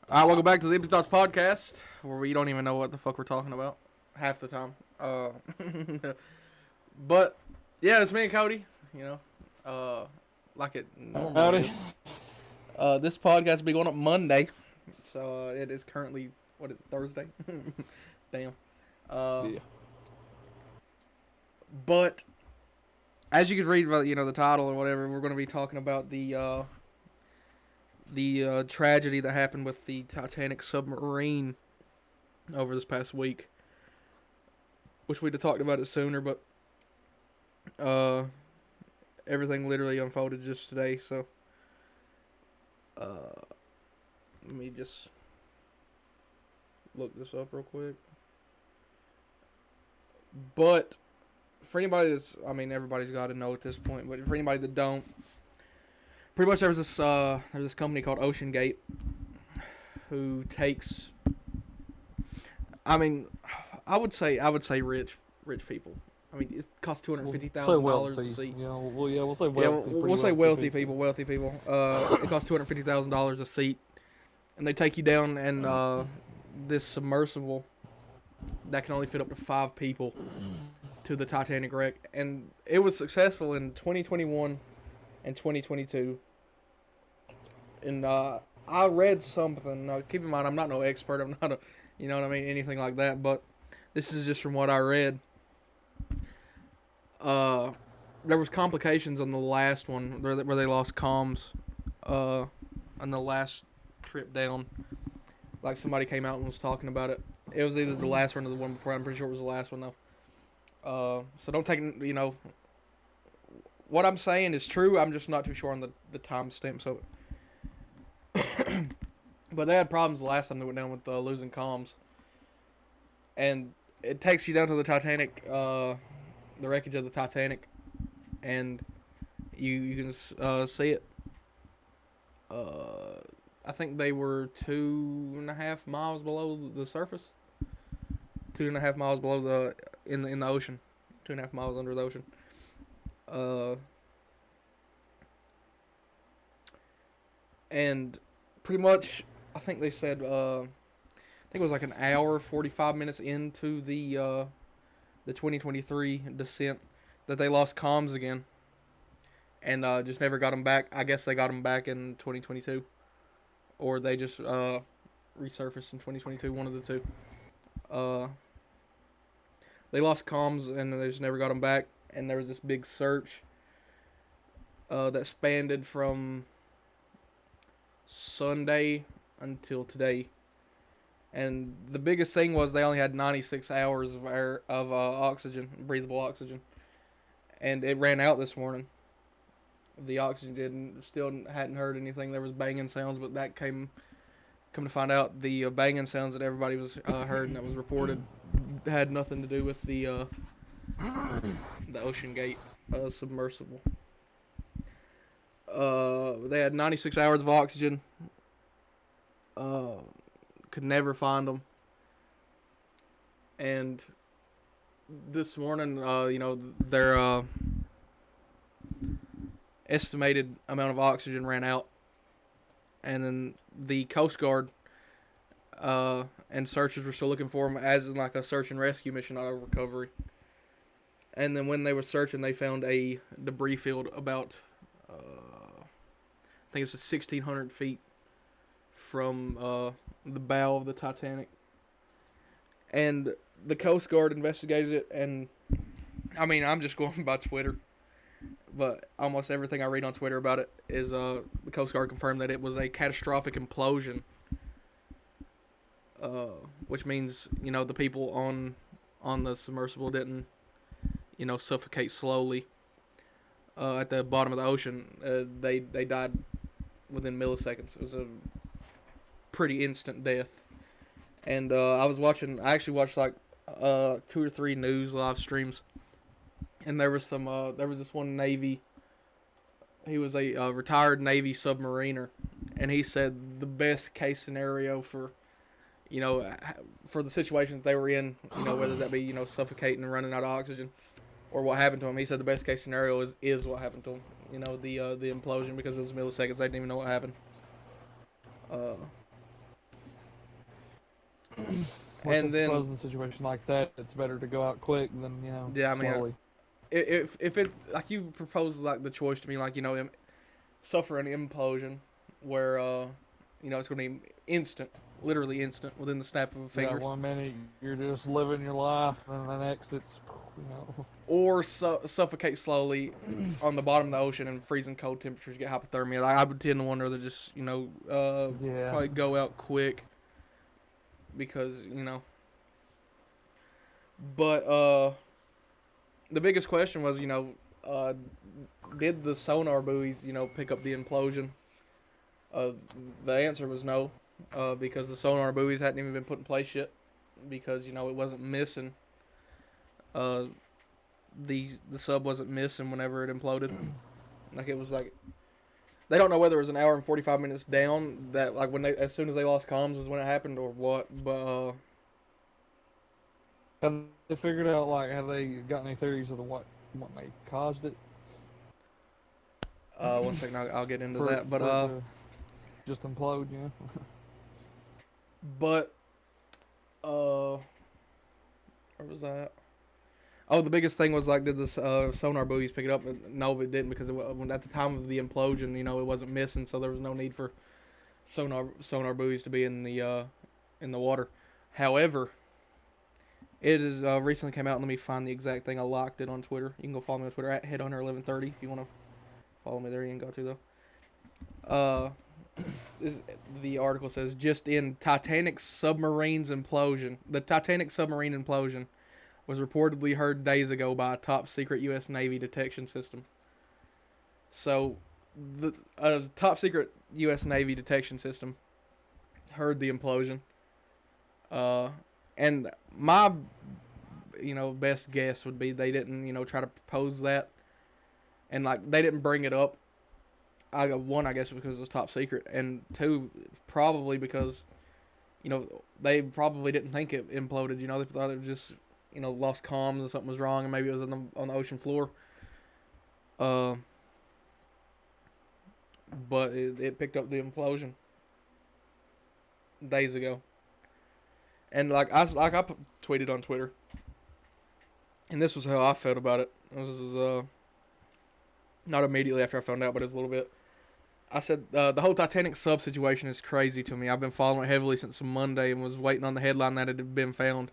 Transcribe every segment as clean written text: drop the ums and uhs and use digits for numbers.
Alright, welcome back to the Empty Thoughts Podcast, where we don't even know what the fuck we're talking about half the time. But yeah, it's me and Cody. You know, like it normally Howdy. is. This podcast will be going up Monday, so it is currently what is it, Thursday? Damn. Uh, Yeah. but as you can read about the title or whatever, we're going to be talking about the tragedy that happened with the Titanic submarine over this past week. Wish we'd have talked about it sooner, but uh, everything literally unfolded just today. So uh, let me just look this up real quick. But for anybody I mean, everybody's got to know at this point. But for anybody that don't, pretty much there's this company called Ocean Gate who takes. I mean, I would say rich people. I mean, it costs two hundred We'll fifty say thousand dollars a wealthy. seat. We'll say Yeah, wealthy. Pretty we'll say wealthy wealthy people. people. Wealthy people. It costs $250,000 a seat, and they take you down and this submersible that can only fit up to 5 people to the Titanic wreck, and it was successful in 2021 and 2022. And I read something. Now, keep in mind, I'm not no expert. I'm not a, you know what I mean, anything like that. But this is just from what I read. Uh, there was complications on the last one where they lost comms. Uh, on the last trip down, like somebody came out and was talking about it. It was either the last one or the one before. I'm pretty sure it was the last one though. So don't take what I'm saying is true. I'm just not too sure on the timestamps of it. But they had problems the last time they went down with losing comms, and it takes you down to the Titanic, the wreckage of the Titanic, and you can see it. Uh, I think they were 2.5 miles below the surface. 2.5 miles below in the ocean. 2.5 miles under the ocean. Uh, and pretty much, I think they said I think it was like an hour 45 minutes into the 2023 descent that they lost comms again, and just never got them back. I guess they got them back in 2022, or they just resurfaced in 2022. One of the two. Uh, they lost comms and they just never got them back. And there was this big search that spanned from Sunday until today. And the biggest thing was they only had 96 hours of air of oxygen, breathable oxygen, and it ran out this morning. The oxygen didn't. Still hadn't heard anything. There was banging sounds, but that come to find out, the banging sounds that everybody was heard and that was reported had nothing to do with the Ocean Gate submersible. They had 96 hours of oxygen. Uh, could never find them. And this morning, their estimated amount of oxygen ran out, and then the Coast Guard and searchers were still looking for them as in like a search and rescue mission, not a recovery. And then when they were searching, they found a debris field about, I think it's 1,600 feet from the bow of the Titanic. And the Coast Guard investigated it, and I mean, I'm just going by Twitter, but almost everything I read on Twitter about it is the Coast Guard confirmed that it was a catastrophic implosion, uh, which means the people on the submersible didn't suffocate slowly at the bottom of the ocean. They died within milliseconds. It was a pretty instant death. And I actually watched like 2 or 3 news live streams, and there was this one Navy. He was a retired Navy submariner, and he said the best case scenario you know for the situation that they were in, whether that be suffocating and running out of oxygen, or what happened to him. He said the best case scenario is what happened to him. The implosion, because it was milliseconds. They didn't even know what happened. Uh, Which I And then, suppose in a situation like that, it's better to go out quick than yeah, I mean, slowly. if it's like you propose like the choice to me, like suffer an implosion where it's going to be instant, literally instant, within the snap of Yeah, fingers, 1 minute you're just living your life, and the next it's or suffocate slowly on the bottom of the ocean and freezing cold temperatures, get hypothermia. Like, I would tend to wonder to just yeah. probably go out quick because But the biggest question was uh, did the sonar buoys pick up the implosion? Uh, the answer was no, because the sonar buoys hadn't even been put in place yet, because it wasn't missing. Uh, the sub wasn't missing whenever it imploded. Like, it was like they don't know whether it was an hour and 45 minutes down, that like when they as soon as they lost comms is when it happened, or what. But Have they figured out, like, have they got any theories of what may caused it one second, I'll get into for that. But for it to just implode? but where was that? Oh, the biggest thing was like, did the sonar buoys pick it up? No, it didn't, because at the time of the implosion, it wasn't missing, so there was no need for sonar buoys to be in the water. However, it is recently came out. Let me find the exact thing. I locked it on Twitter. You can go follow me on Twitter at headhunter1130 if you want to follow me there. You can go to though. The article says, just in Titanic Submarine's implosion. The Titanic Submarine implosion was reportedly heard days ago by a top secret U.S. Navy detection system. So, the top secret U.S. Navy detection system heard the implosion. And my, best guess would be they didn't, try to propose that, and like they didn't bring it up. I guess because it was top secret, and two, probably because, they probably didn't think it imploded. They thought it just lost comms and something was wrong, and maybe it was on the ocean floor. But it picked up the implosion days ago, and I tweeted on Twitter, and this was how I felt about it. This was not immediately after I found out, but it was a little bit. I said the whole Titanic sub situation is crazy to me. I've been following it heavily since Monday and was waiting on the headline that it had been found.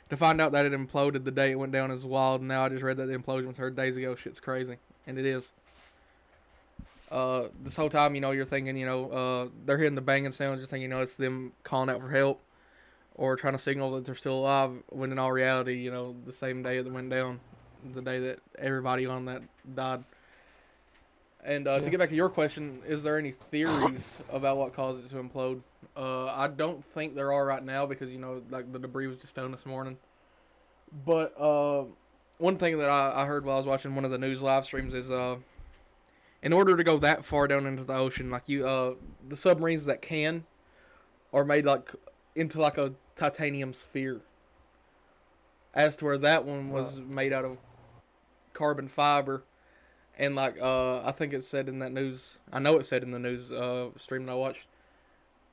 To find out that it imploded the day it went down is wild. Now I just read that the implosion was heard days ago. Shit's crazy, and it is. This whole time, you're thinking, they're hearing the banging sound, just thinking, it's them calling out for help or trying to signal that they're still alive. When in all reality, the same day that went down, the day that everybody on that died. And to Yeah. get back to your question, is there any theories about what caused it to implode? I don't think there are right now, because like the debris was just found this morning. But one thing that I heard while I was watching one of the news live streams is in order to go that far down into the ocean, like the submarines that can are made like into like a titanium sphere, as to where that one was Right. made out of carbon fiber. And like I think it said in that news, I know it said in the news stream that I watched,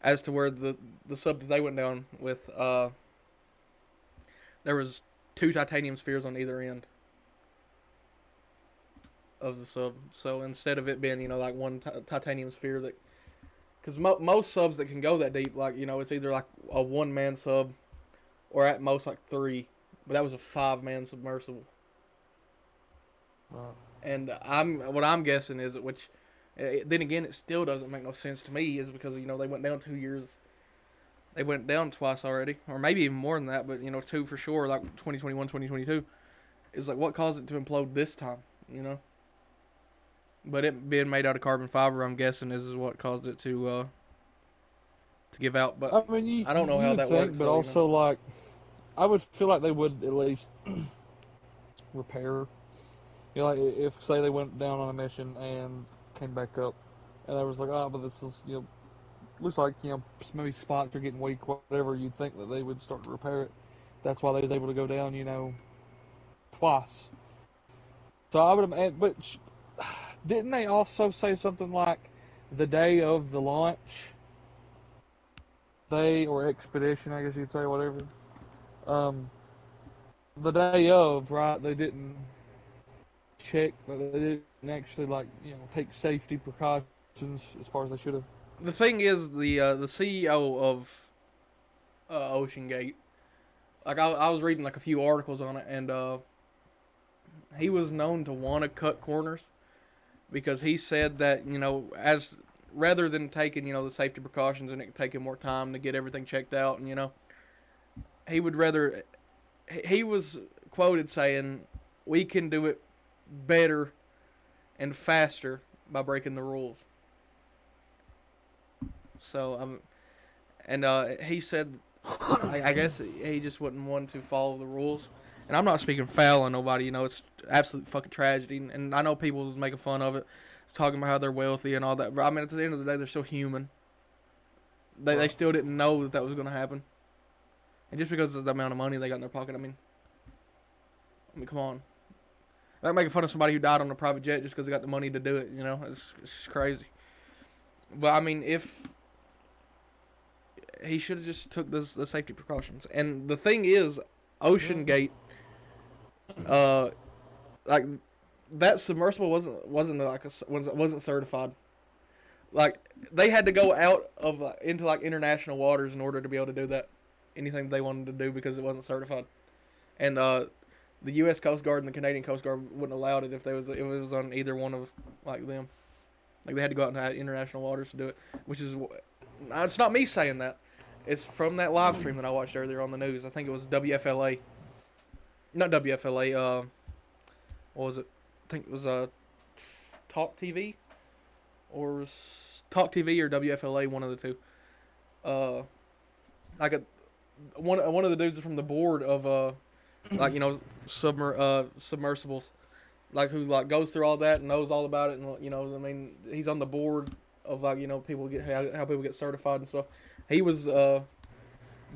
as to where the sub that they went down with, there was two titanium spheres on either end of the sub. So instead of it being like one titanium sphere, that because most subs that can go that deep, like it's either like a 1-man sub or at most like 3, but that was a 5-man submersible. Right. And what I'm guessing is, which then again it still doesn't make no sense to me, is because they went down 2 years. They went down twice already, or maybe even more than that, but two for sure, like 2021, 2022. Is like what caused it to implode this time, But it being made out of carbon fiber, I'm guessing, is what caused it to give out. But I mean, I don't know you how would that think, works, but though. also, like, I would feel like they would at least repair. Like, if say they went down on a mission and came back up, and they was like, oh, but this is looks like maybe spots are getting weak, whatever. You'd think that they would start to repair it. That's why they was able to go down, twice. So I would have, but didn't they also say something like the day of the launch, or expedition, I guess you'd say, whatever. Um, the day of, right? They didn't check. They didn't actually take safety precautions as far as they should have. The thing is, the CEO of Ocean Gate, like I was reading like a few articles on it, and he was known to want to cut corners because he said that as rather than taking the safety precautions and it taking more time to get everything checked out, and he would rather. He was quoted saying, "We can do it better and faster by breaking the rules." So and he said, I guess he just wouldn't want to follow the rules. And I'm not speaking foul on nobody. It's absolute fucking tragedy. And I know people was making fun of it, talking about how they're wealthy and all that. But I mean, at the end of the day, they're still human. They still didn't know that was going to happen. And just because of the amount of money they got in their pocket, I mean, come on. They're making fun of somebody who died on a private jet just because they got the money to do it. It's crazy. But I mean, if he should have just took the safety precautions. And the thing is, Ocean Gate, like that submersible wasn't certified. Like they had to go out of into like international waters in order to be able to do that. Anything they wanted to do because it wasn't certified. And the U.S. Coast Guard and the Canadian Coast Guard wouldn't allow it if it was on either one of like them. Like they had to go out into international waters to do it, which is it's not me saying that. It's from that live stream that I watched earlier on the news. I think it was WFLA, not WFLA. What was it? I think it was Talk TV or Talk TV or WFLA, one of the two. Like one of the dudes from the board of like submersibles, like who like goes through all that and knows all about it, and I mean he's on the board of like people get how people get certified and stuff. He was the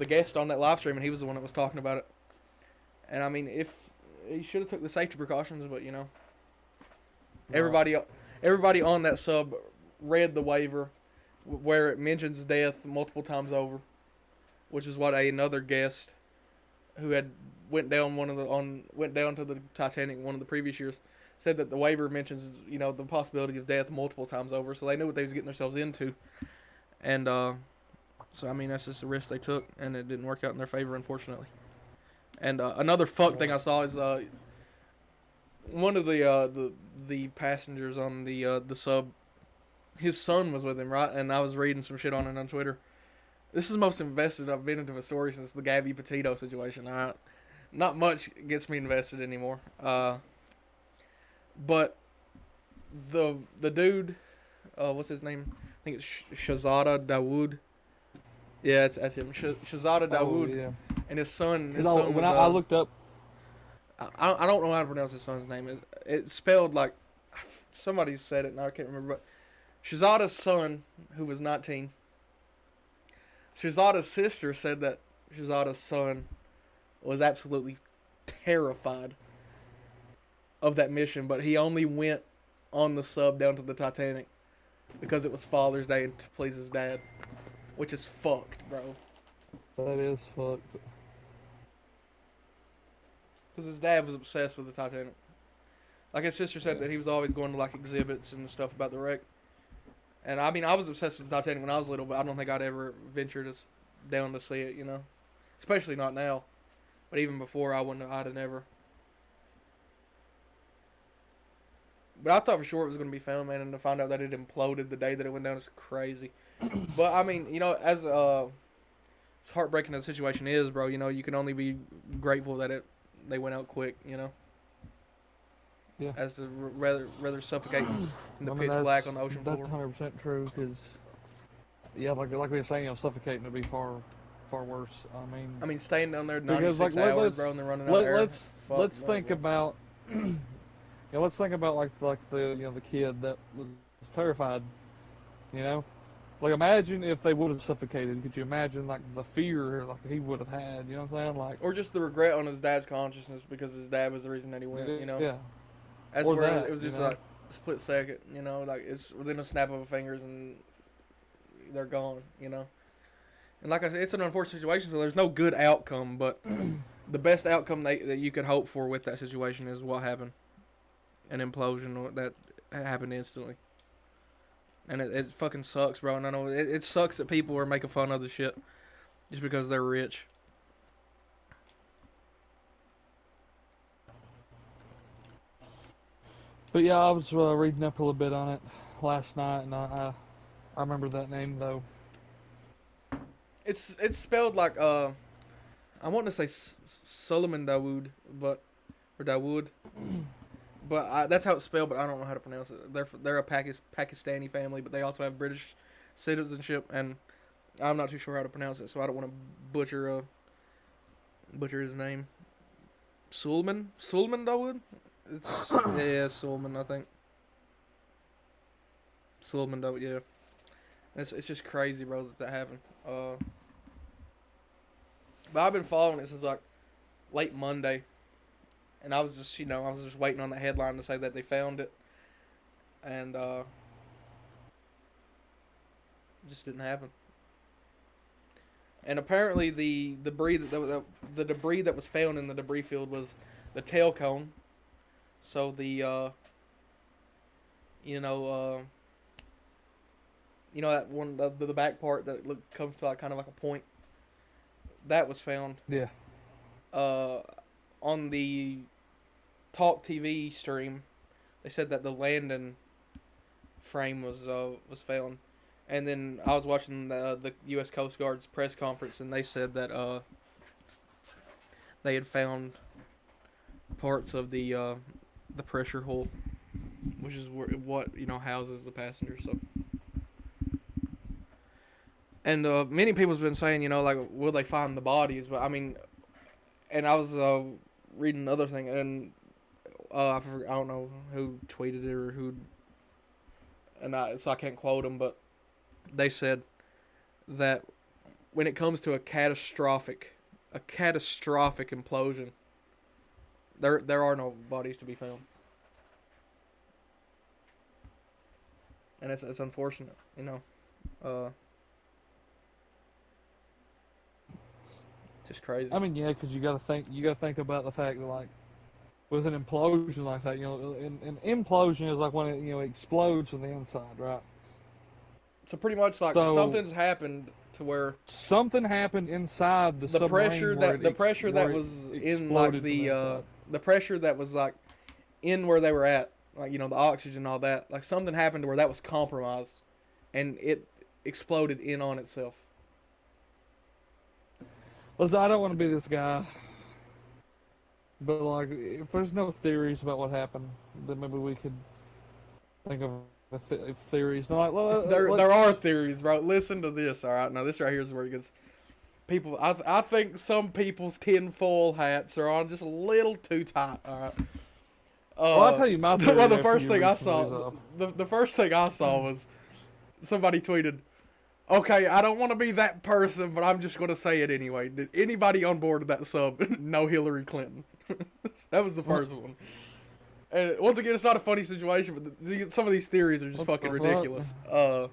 guest on that live stream, and he was the one that was talking about it. And I mean, if he should have took the safety precautions, but everybody on that sub read the waiver where it mentions death multiple times over, which is what another guest who had went down to the Titanic one of the previous years said that the waiver mentions the possibility of death multiple times over, so they knew what they was getting themselves into. And so I mean that's just the risk they took, and it didn't work out in their favor, unfortunately. And another fuck thing I saw is one of the passengers on the sub, his son was with him, right? And I was reading some shit on it on Twitter. This is the most invested I've been into a story since the Gabby Petito situation. Not much gets me invested anymore. But the dude, what's his name? I think it's Shahzada Dawood. Yeah, that's him. Shahzada Dawood. Oh, yeah. And his son. When I looked up, I don't know how to pronounce his son's name. It's spelled like somebody said it, and I can't remember. But Shahzada's son, who was 19. Shahzada's sister said that Shahzada's son was absolutely terrified of that mission, but he only went on the sub down to the Titanic because it was Father's Day and to please his dad, which is fucked, bro. that is fucked. Because his dad was obsessed with the Titanic. Like his sister said that he was always going to like exhibits and stuff about the wreck. And I mean, I was obsessed with the Titanic when I was little, but I don't think I'd ever ventured down to see it, especially not now. But even before, I'd have never. But I thought for sure it was going to be found, man, and to find out that it imploded the day that it went down is crazy. But I mean, as heartbreaking as the situation is, bro, you can only be grateful that they went out quick, Yeah. as to rather suffocate in the pitch black on the ocean floor. That's 100% true. Because like we were saying, suffocating would be far worse. I mean, staying down there 96 hours, bro, and they're running out of air. Let's think about. Let's think about like the kid that was terrified. Like imagine if they would have suffocated. Could you imagine like the fear like he would have had? You know what I'm saying? Like, or just the regret on his dad's consciousness because his dad was the reason that he went. Yeah. That's or where it was just like a split second. Like it's within a snap of a fingers and they're gone. And like I said, it's an unfortunate situation, so there's no good outcome. But the best outcome that you could hope for with that situation is what happened, an implosion that happened instantly. And it fucking sucks, bro. And I know it sucks that people are making fun of the shit just because they're rich. But yeah, I was reading up a little bit on it last night, and I remember that name though. It's spelled like I want to say Solomon Dawood, but or Dawood, but that's how it's spelled. But I don't know how to pronounce it. They're a Pakistani family, but they also have British citizenship, and I'm not too sure how to pronounce it, so I don't want to butcher his name. Sulman Dawood. It's yeah, Sulman, I think. Sulman Dawood, yeah. It's just crazy, bro, that happened. But I've been following it since like late Monday, and I was just waiting on the headline to say that they found it, and it just didn't happen. And apparently the debris the debris that was found in the debris field was the tail cone. So you know that one the back part that comes to like kind of like a point that was found. Yeah. On the Talk TV stream, they said that the landing frame was found, and then I was watching the U.S. Coast Guard's press conference, and they said that they had found parts of the pressure hull, which is what houses the passengers. So, and many people's been saying, like, will they find the bodies? But I mean, and I was reading another thing, and I don't know who tweeted it or who, so I can't quote them, but they said that when it comes to a catastrophic implosion, there are no bodies to be found, and it's unfortunate, just crazy. I mean, yeah, because you got to think about the fact that like with an implosion like that, an implosion is like when it explodes from the inside, right? So pretty much like something's happened to where something happened inside the submarine the pressure that was in like the pressure that was like in where they were at, like the oxygen and all that, like something happened to where that was compromised and it exploded in on itself. Listen, I don't want to be this guy, but like if there's no theories about what happened, then maybe we could think of theories. No, like, there are theories, bro. Listen to this, all right? Now this right here is where it gets people. I think some people's tinfoil hats are on just a little too tight. All right. Well, I'll tell you my theory. Well, the first thing I saw, the first thing I saw was somebody tweeted, "Okay, I don't want to be that person, but I'm just going to say it anyway. Did anybody on board of that sub know Hillary Clinton?" That was the first one. And once again, it's not a funny situation, but some of these theories are just fucking ridiculous. Why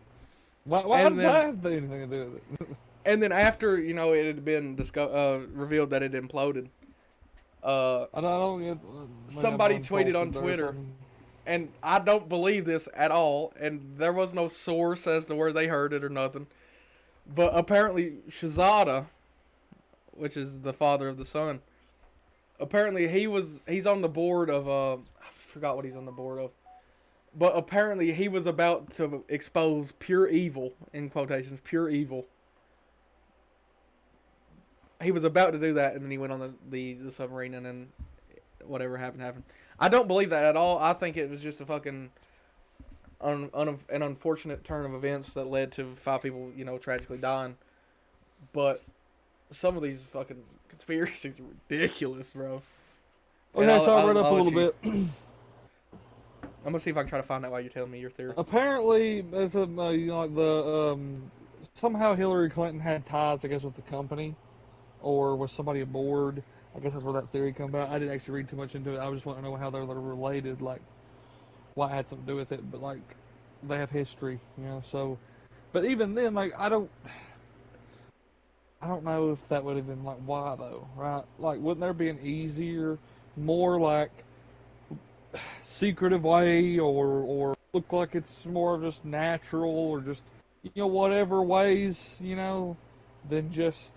does that have anything to do with it? And then after it had been revealed that it imploded, somebody tweeted on Twitter, and I don't believe this at all, and there was no source as to where they heard it or nothing, but apparently Shahzada, which is the father of the son, apparently he's on the board of I forgot what he's on the board of, but apparently he was about to expose pure evil, in quotations, pure evil. He was about to do that, and then he went on the submarine, and then whatever happened. I don't believe that at all. I think it was just a fucking an unfortunate turn of events that led to 5 people, tragically dying. But some of these fucking conspiracies are ridiculous, bro. Okay, so I read up a little bit. I'm gonna see if I can try to find out while you're telling me your theory. Apparently, as a somehow Hillary Clinton had ties, I guess, with the company, or was somebody aboard. I guess that's where that theory come about. I didn't actually read too much into it. I just want to know how they're related, like what had something to do with it. But like they have history, So, but even then, like I don't know if that would have been like why though, right? Like, wouldn't there be an easier, more like secretive way, or look like it's more just natural, or just whatever ways, than just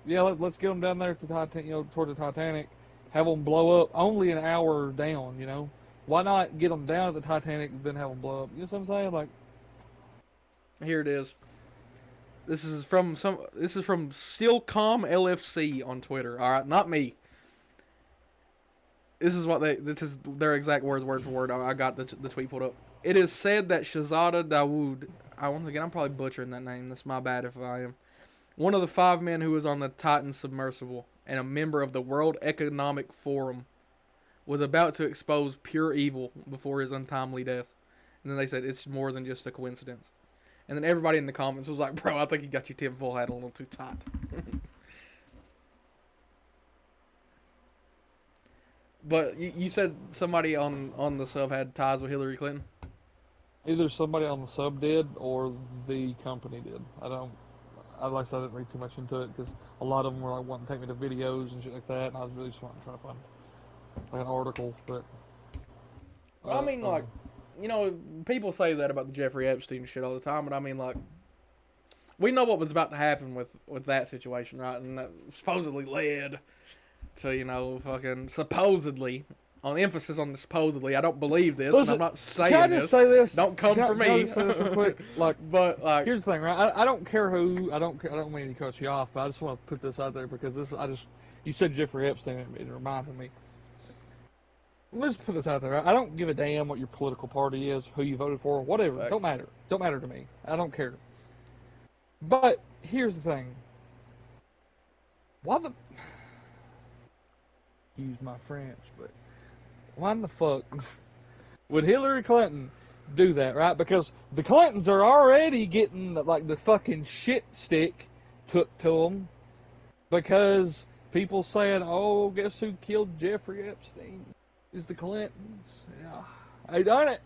let's get them down there to Titan, toward the Titanic, have them blow up only an hour down, Why not get them down at the Titanic and then have them blow up? You know what I'm saying? Like, Here it is. This is from Stillcom LFC on Twitter. All right, not me. This is their exact words, word for word. I got the tweet pulled up. It is said that Shahzada Dawood, once again, I'm probably butchering that name. That's my bad if I am. One of the 5 men who was on the Titan submersible and a member of the World Economic Forum was about to expose pure evil before his untimely death. And then they said it's more than just a coincidence. And then everybody in the comments was like, bro, I think you got your tinfoil hat a little too tight. But you said somebody on the sub had ties with Hillary Clinton? either somebody on the sub did or the company did. Like I said, I didn't read too much into it because a lot of them were like wanting to take me to videos and shit like that, and I was really just trying to find like an article. But Well, I mean, like, people say that about the Jeffrey Epstein shit all the time, but I mean, like, we know what was about to happen with that situation, right? And that supposedly led to, fucking supposedly, on emphasis on the supposedly. I don't believe this, listen, and I'm not saying can I just say this? Don't come for me. Can I just say this real quick? Like, but like, here's the thing, right? I don't care who. I don't mean to cut you off, but I just want to put this out there because you said Jeffrey Epstein, and it reminded me. Let's put this out there. Right? I don't give a damn what your political party is, who you voted for, whatever. Facts. Don't matter. Don't matter to me. I don't care. But here's the thing. Why the... Use my French, but... Why in the fuck would Hillary Clinton do that, right? Because the Clintons are already getting, like, the fucking shit stick took to them. Because people saying, oh, guess who killed Jeffrey Epstein? Is the Clintons. Yeah. I done it.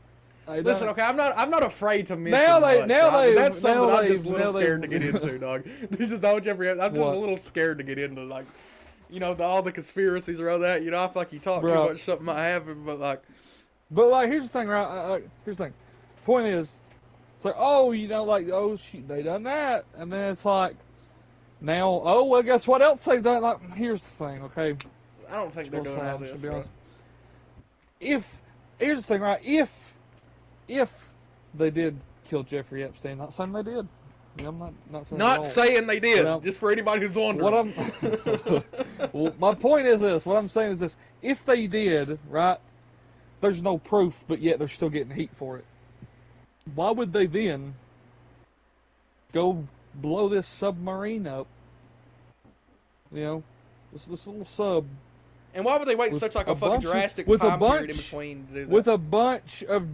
Listen, okay, I'm not afraid to mention that's something I'm just a little scared to get into, dog. This is not Jeffrey. I'm just a little scared to get into, like, all the conspiracies around that. I feel like you talk too much, something might happen, but like. But like, here's the thing, right? Here's the thing. Point is, it's like, oh, they done that, and then it's like, now, oh well, guess what else they've done? Like, here's the thing, okay? I don't think they're doing all this, bro. Here's the thing, right? If they did kill Jeffrey Epstein, not saying they did. I'm not saying. Not saying they did. Just for anybody who's wondering. Well, my point is this. What I'm saying is this: if they did, right? There's no proof, but yet they're still getting heat for it. Why would they then go blow this submarine up? This little sub. And why would they wait such like a fucking drastic time period in between to do that? With a bunch of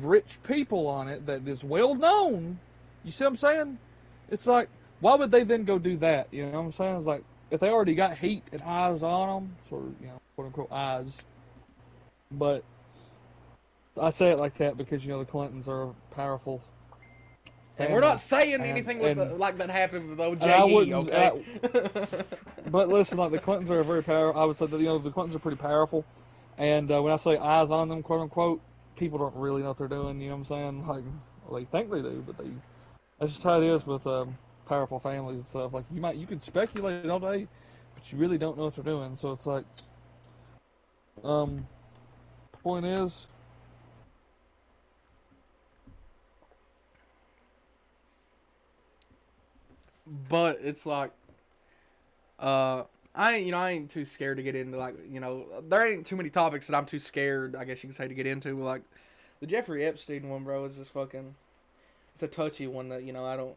rich people on it that is well known. You see what I'm saying? It's like, why would they then go do that? You know what I'm saying? It's like, if they already got heat and eyes on them, sort of, quote unquote eyes. But I say it like that because, the Clintons are powerful. And we're not saying anything like that happened with OJE, okay? But listen, like, the Clintons are very powerful. I would say that, the Clintons are pretty powerful. And when I say eyes on them, quote unquote, people don't really know what they're doing, you know what I'm saying? Like, well, they think they do, but that's just how it is with powerful families and stuff. Like, you can speculate all day, but you really don't know what they're doing. So it's like, the point is, but it's like, I ain't too scared to get into, like, there ain't too many topics that I'm too scared, I guess you can say, to get into. Like, the Jeffrey Epstein one, bro, is just fucking, it's a touchy one that, I don't,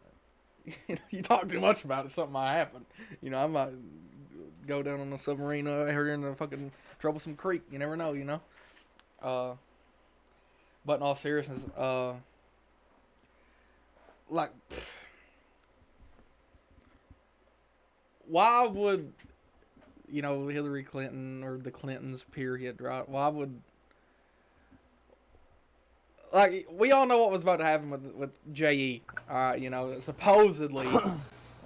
you talk too much about it, something might happen. I might go down on a submarine here in the fucking troublesome creek. You never know, But in all seriousness, like, why would, Hillary Clinton or the Clintons, period, right? Why would, like, we all know what was about to happen with J.E. Supposedly,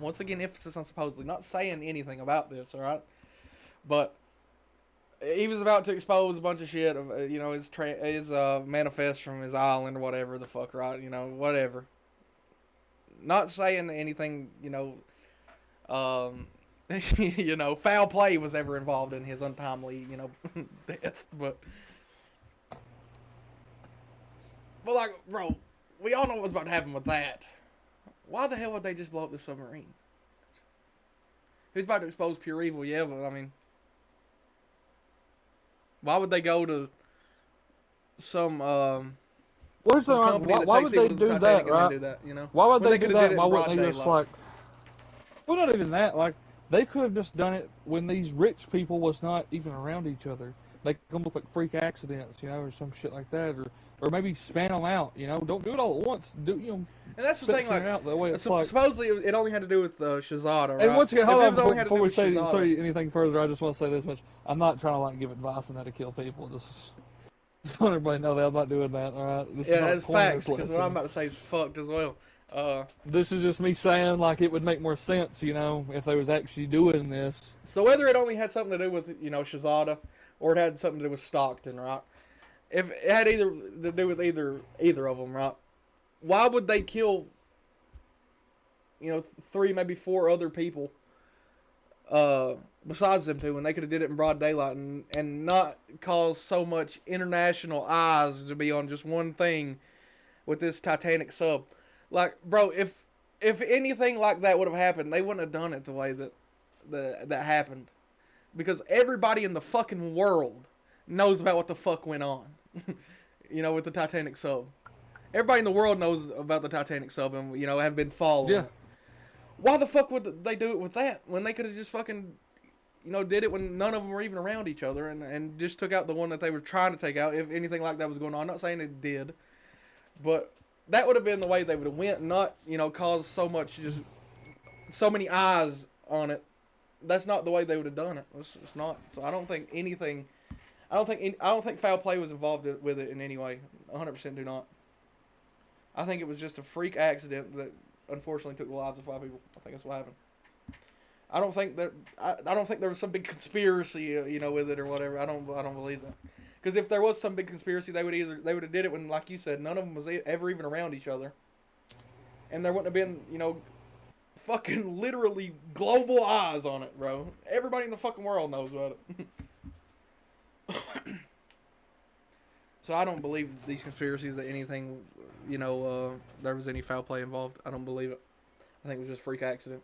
once again, emphasis on supposedly, not saying anything about this, all right? But he was about to expose a bunch of shit of his manifest from his island or whatever the fuck, right? Whatever. Not saying anything, foul play was ever involved in his untimely, death. But like, bro, we all know what's about to happen with that. Why the hell would they just blow up the submarine? He's about to expose pure evil, yeah, but I mean, why would they go to some Where's the company that why takes would they people to the do Titanic that, and then right? do that? Why would When they could do have that? did it Why in wouldn't broad they just daylight. well, not even that. Like, they could have just done it when these rich people was not even around each other. They come look like freak accidents, or some shit like that, or maybe span them out. Don't do it all at once. And that's the thing, section like, it out that way. It's like, supposedly it only had to do with Shazada, right? and once again, If hold it on, was only had to before do we with Shazada, say anything further, I just want to say this much: I'm not trying to like give advice on how to kill people. Just want everybody to know that I'm not doing that. All right, this is yeah, not a that's pointless facts. Because what I'm about to say is fucked as well. This is just me saying like it would make more sense, if they was actually doing this. So whether it only had something to do with Shazada, or it had something to do with Stockton, right? If it had either to do with either of them, right? Why would they kill 3, maybe 4 other people besides them two, when they could have did it in broad daylight and not cause so much international eyes to be on just one thing with this Titanic sub? Like, bro, if anything like that would have happened, they wouldn't have done it the way that happened, because everybody in the fucking world knows about what the fuck went on, with the Titanic sub. Everybody in the world knows about the Titanic sub and have been following Yeah. it. Why the fuck would they do it with that when they could have just fucking did it when none of them were even around each other, and just took out the one that they were trying to take out, if anything like that was going on? I'm not saying it did, but that would have been the way they would have went, not caused so many eyes on it. That's not the way they would have done it. It's not. So I don't think anything. I don't think foul play was involved with it in any way. 100% do not. I think it was just a freak accident that unfortunately took the lives of 5 people. I think that's what happened. I don't think there was some big conspiracy, with it or whatever. I don't believe that. Because if there was some big conspiracy, they would have did it when, like you said, none of them was ever even around each other, and there wouldn't have been, fucking literally global eyes on it, bro. Everybody in the fucking world knows about it. So I don't believe these conspiracies that anything, there was any foul play involved. I don't believe it. I think it was just a freak accident.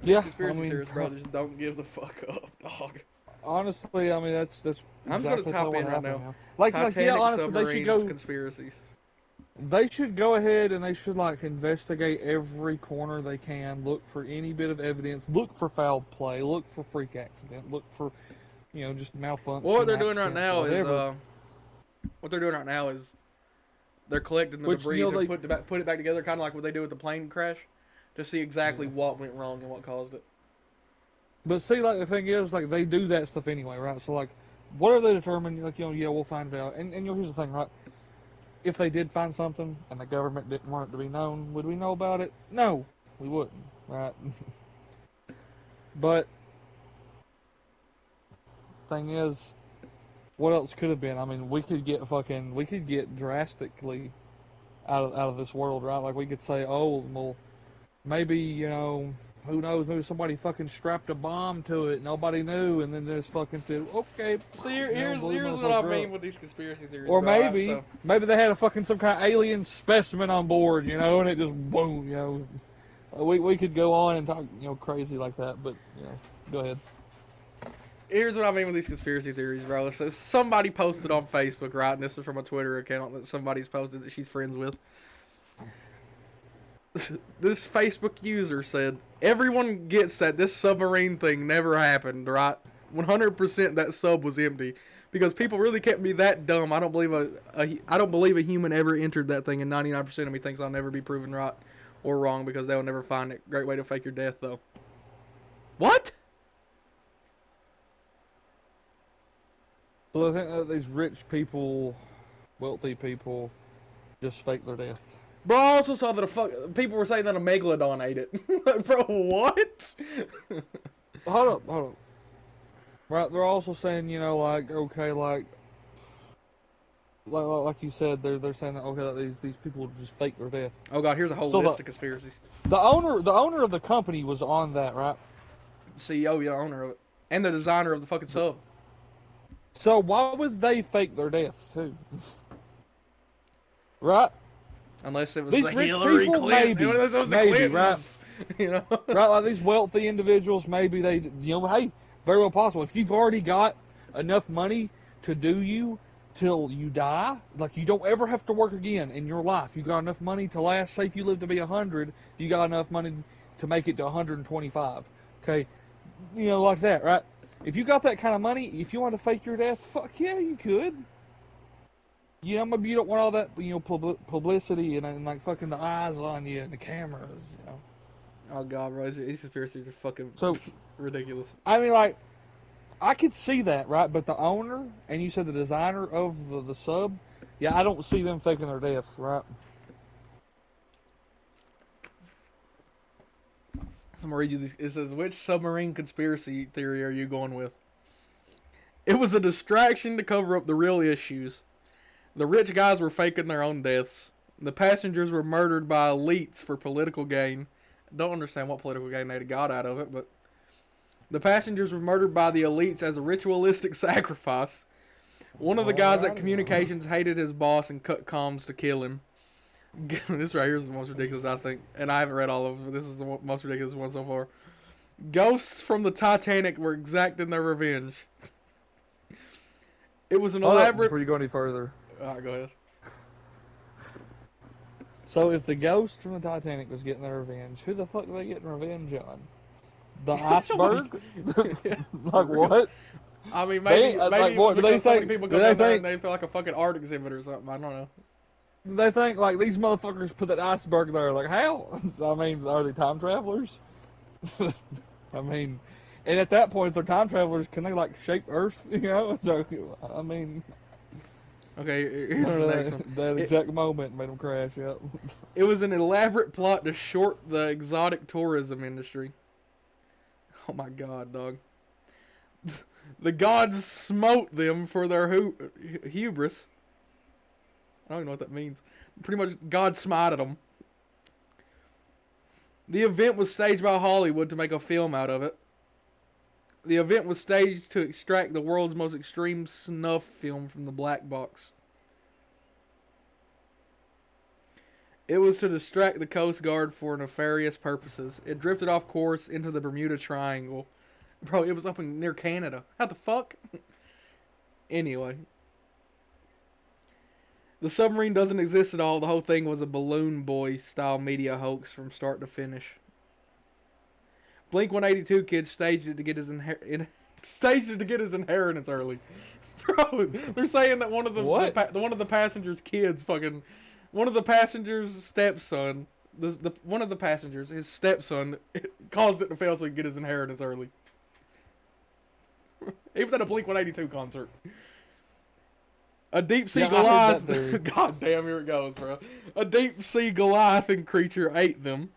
Yeah, Conspiracy theorists, brothers, don't give the fuck up, dog. Honestly, I mean that's I'm exactly gonna top what in right happened, now. man. Like yeah, honestly, they should go. Conspiracies. They should go ahead and they should like investigate every corner they can. Look for any bit of evidence. Look for foul play. Look for freak accident. Look for, just malfunction. Well, what they're doing right now whatever. is they're collecting the debris to put it back together, kind of like what they do with the plane crash, to see exactly what went wrong and what caused it. But see, like the thing is, like they do that stuff anyway, right? So like, whatever they determine, like yeah, we'll find out. And here's the thing, right? If they did find something and the government didn't want it to be known, would we know about it? No, we wouldn't, right? But thing is, what else could have been? I mean, we could get drastically out of this world, right? Like we could say, oh, well, maybe who knows? Maybe somebody fucking strapped a bomb to it. Nobody knew, and then they just fucking said, "Okay." See, here's what I mean with these conspiracy theories. Or bro, maybe they had a fucking some kind of alien specimen on board, and it just boom, We could go on and talk, crazy like that, but go ahead. Here's what I mean with these conspiracy theories, bro. So somebody posted on Facebook, right? And this is from a Twitter account that somebody's posted that she's friends with. This Facebook user said, everyone gets that this submarine thing never happened, right? 100% that sub was empty. Because people really can't be that dumb. I don't believe a human ever entered that thing, and 99% of me thinks I'll never be proven right or wrong because they'll never find it. Great way to fake your death, though. What? So I think that these rich people, wealthy people, just fake their death. Bro, I also saw that people were saying that a megalodon ate it. Like, bro, what? Hold up. Right, they're also saying, you know, like, okay, like you said, they're saying that, okay, that these people just fake their death. Oh god, here's a whole So list of conspiracies. The owner of the company was on that, right? CEO, yeah, owner of it, and the designer of the fucking sub. So why would they fake their death too? Right? Unless it was These the rich Hillary people, Clinton. Unless it was the maybe, Clintons, right? You know? Right, like these wealthy individuals, maybe they, you know, hey, very well possible. If you've already got enough money to do you till you die, like you don't ever have to work again in your life. You got enough money to last. Say if you live to be 100, you got enough money to make it to 125. Okay, you know, like that, right? If you got that kind of money, if you want to fake your death, fuck yeah, you could. You know, maybe you don't want all that, you know, publicity and like fucking the eyes on you and the cameras, you know. Oh god, bro, these conspiracies are fucking So ridiculous. I mean, like, I could see that, right? But the owner, and you said the designer of the sub, yeah, I don't see them faking their death, right? I'm gonna read you these. It says, which submarine conspiracy theory are you going with? It was a distraction to cover up the real issues. The rich guys were faking their own deaths. The passengers were murdered by elites for political gain. Don't understand what political gain they got out of it, but the passengers were murdered by the elites as a ritualistic sacrifice. One of the guys at communications hated his boss and cut comms to kill him. This right here is the most ridiculous, I think, and I haven't read all of it, but this is the most ridiculous one so far. Ghosts from the Titanic were exacting their revenge. It was an elaborate... Before you go any further. Alright, go ahead. So if the ghost from the Titanic was getting their revenge, who the fuck are they getting revenge on? The iceberg? Like what? I mean, maybe like, what, do they so many think, people go down there and they feel like a fucking art exhibit or something. I don't know. They think, like, these motherfuckers put that iceberg there. Like, how? I mean, are they time travelers? I mean, and at that point, if they're time travelers, can they, like, shape Earth? You know? So, I mean... Okay, here's the next one. That exact moment made them crash, yep. It was an elaborate plot to short the exotic tourism industry. Oh my god, dog. The gods smote them for their hubris. I don't even know what that means. Pretty much, God smited them. The event was staged by Hollywood to make a film out of it. The event was staged to extract the world's most extreme snuff film from the black box. It was to distract the Coast Guard for nefarious purposes. It drifted off course into the Bermuda Triangle. Bro, it was up near Canada. How the fuck? Anyway. The submarine doesn't exist at all. The whole thing was a Balloon Boy style media hoax from start to finish. Blink 182 kid staged it to get his inheritance early. Bro, they're saying that one of the passengers' kids fucking, one of the passengers' stepson, one of the passengers, his stepson, caused it to fail so he could get his inheritance early. He was at a Blink 182 concert. A deep sea Goliath. God damn, here it goes, bro. A deep sea Goliathan creature ate them.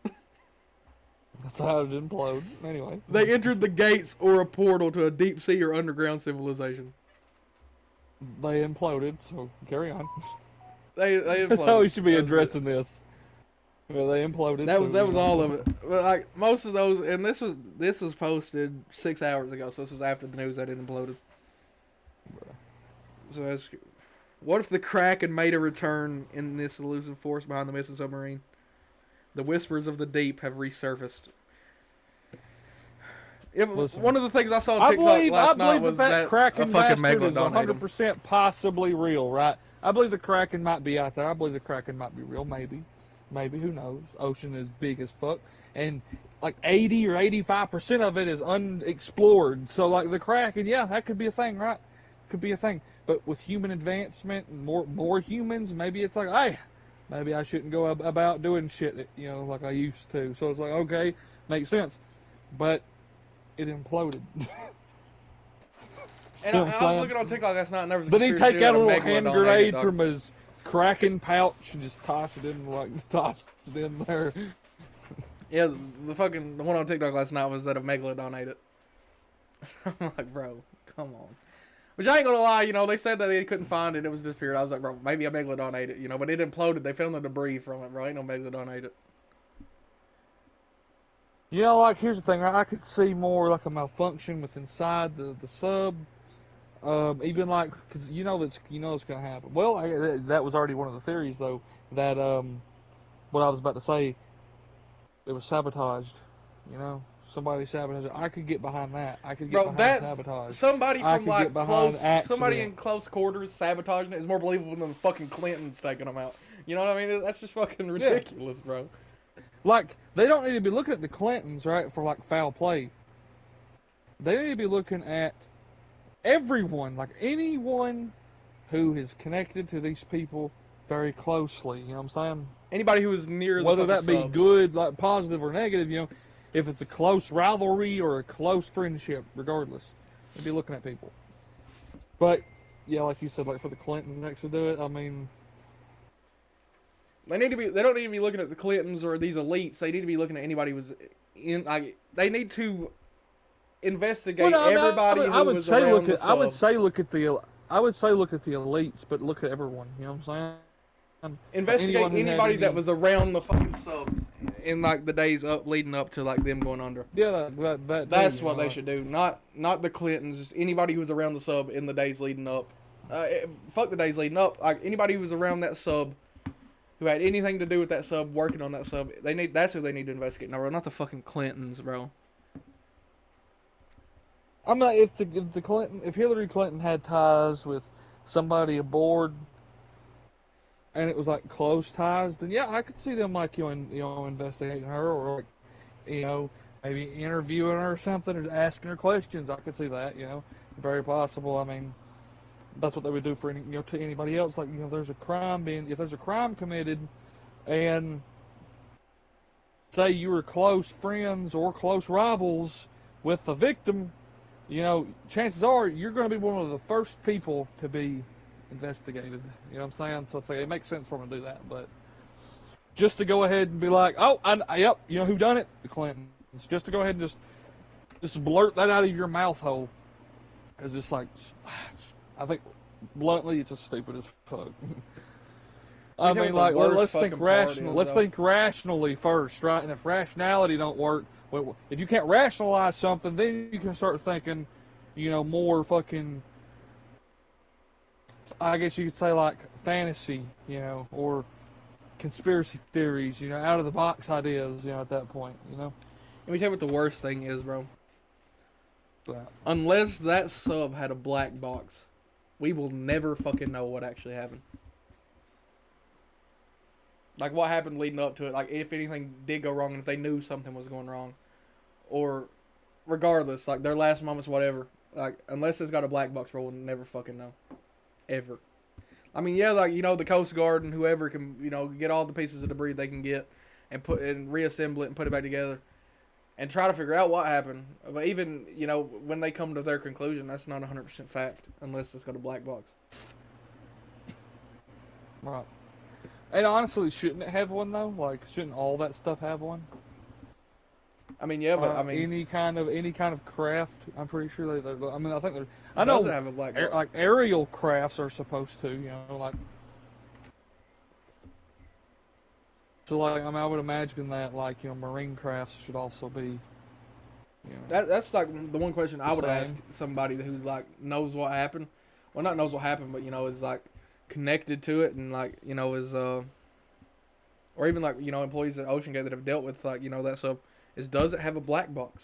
That's how it imploded. Anyway. They entered the gates or a portal to a deep sea or underground civilization. They imploded, so carry on. They imploded. That's how we should be addressing this. Well, they imploded. That was all of it. But like most of those, and this was posted 6 hours ago, so this was after the news that it imploded. So that's, what if the Kraken made a return in this elusive force behind the missing submarine? The whispers of the deep have resurfaced. One of the things I saw on TikTok last night was that Kraken a fucking bastard is megalodon 100% possibly real, right? I believe the Kraken might be out there. I believe the Kraken might be real, maybe. Maybe, who knows? Ocean is big as fuck. And like 80 or 85% of it is unexplored. So like the Kraken, yeah, that could be a thing, right? Could be a thing. But with human advancement and more humans, maybe it's like, hey, maybe I shouldn't go about doing shit that, you know, like I used to. So it's like, okay, makes sense. But it imploded. And I was looking on TikTok last night and there was a Did he take out a little hand grenade from his Kraken pouch and just toss it in there. Yeah, the one on TikTok last night was that a megalodon ate it. I'm like, bro, come on. Which I ain't gonna lie, they said that they couldn't find it. It was disappeared. I was like, bro, maybe a megalodon ate it, but it imploded. They found the debris from it, bro. Ain't no megalodon ate it. Like here's the thing. I could see more like a malfunction with inside the sub. Even like, because it's gonna happen. Well, that was already one of the theories though. That what I was about to say, it was sabotaged. Somebody sabotaged it. I could get behind that. I could get Bro, behind that's sabotage. somebody I from could get behind somebody accident. in close quarters sabotaging it is more believable than the fucking Clintons taking them out. You know what I mean? That's just fucking ridiculous, bro. Like, they don't need to be looking at the Clintons, right, for like foul play. They need to be looking at everyone, like anyone who is connected to these people very closely. You know what I'm saying? Anybody who is near the Whether that be sub. good, like positive or negative, if it's a close rivalry or a close friendship, regardless, they'd be looking at people. But yeah, like you said, like for the Clintons next to do it, I mean, They don't need to be looking at the Clintons or these elites. They need to be looking at anybody who was in. Like, they need to investigate everybody who was around the sub. I would say look at the elites, but look at everyone. You know what I'm saying? Investigate anybody that was around the fucking sub in like the days leading up to like them going under. Yeah, that's what they should do. Not the Clintons, just anybody who was around the sub in the days leading up. Fuck the days leading up. Like anybody who was around that sub, who had anything to do with that sub, working on that sub, that's who they need to investigate. No, bro, not the fucking Clintons, bro. I'm not if Hillary Clinton had ties with somebody aboard, and it was like close ties, then yeah, I could see them like investigating her or like maybe interviewing her or something or asking her questions. I could see that, very possible. I mean, that's what they would do for to anybody else. Like if there's a crime committed, and say you were close friends or close rivals with the victim, chances are you're going to be one of the first people to be investigated. You know what I'm saying? So it's like it makes sense for them to do that, but just to go ahead and be like, oh, yep, who done it? The Clintons. Just to go ahead and just blurt that out of your mouth hole is just like, I think bluntly, it's just stupid as fuck. I mean, like, let's think rational. Let's think rationally first, right? And if rationality don't work, if you can't rationalize something, then you can start thinking, more fucking, I guess you could say like fantasy, or conspiracy theories, out of the box ideas, at that point, Let me tell you what the worst thing is, bro. That. Unless that sub had a black box, we will never fucking know what actually happened. Like what happened leading up to it, like if anything did go wrong and if they knew something was going wrong. Or regardless, like their last moments, whatever. Like unless it's got a black box, bro, we'll never fucking know. Ever. I mean, yeah, like, the Coast Guard and whoever can, get all the pieces of debris they can get and reassemble it and put it back together and try to figure out what happened. But even, when they come to their conclusion, that's not 100% fact unless it's got a black box. Right. And honestly, shouldn't it have one though? Like, shouldn't all that stuff have one? I mean, yeah, but I mean, any kind of craft. I'm pretty sure they. I mean, I think they're. I know have a black box. Like aerial crafts are supposed to, like. So like, I mean, I would imagine that like marine crafts should also be. That's like the one question I would ask somebody who's like knows what happened. Well, not knows what happened, but is like connected to it and like is or even like employees at Ocean Gate that have dealt with like that stuff. Does it have a black box?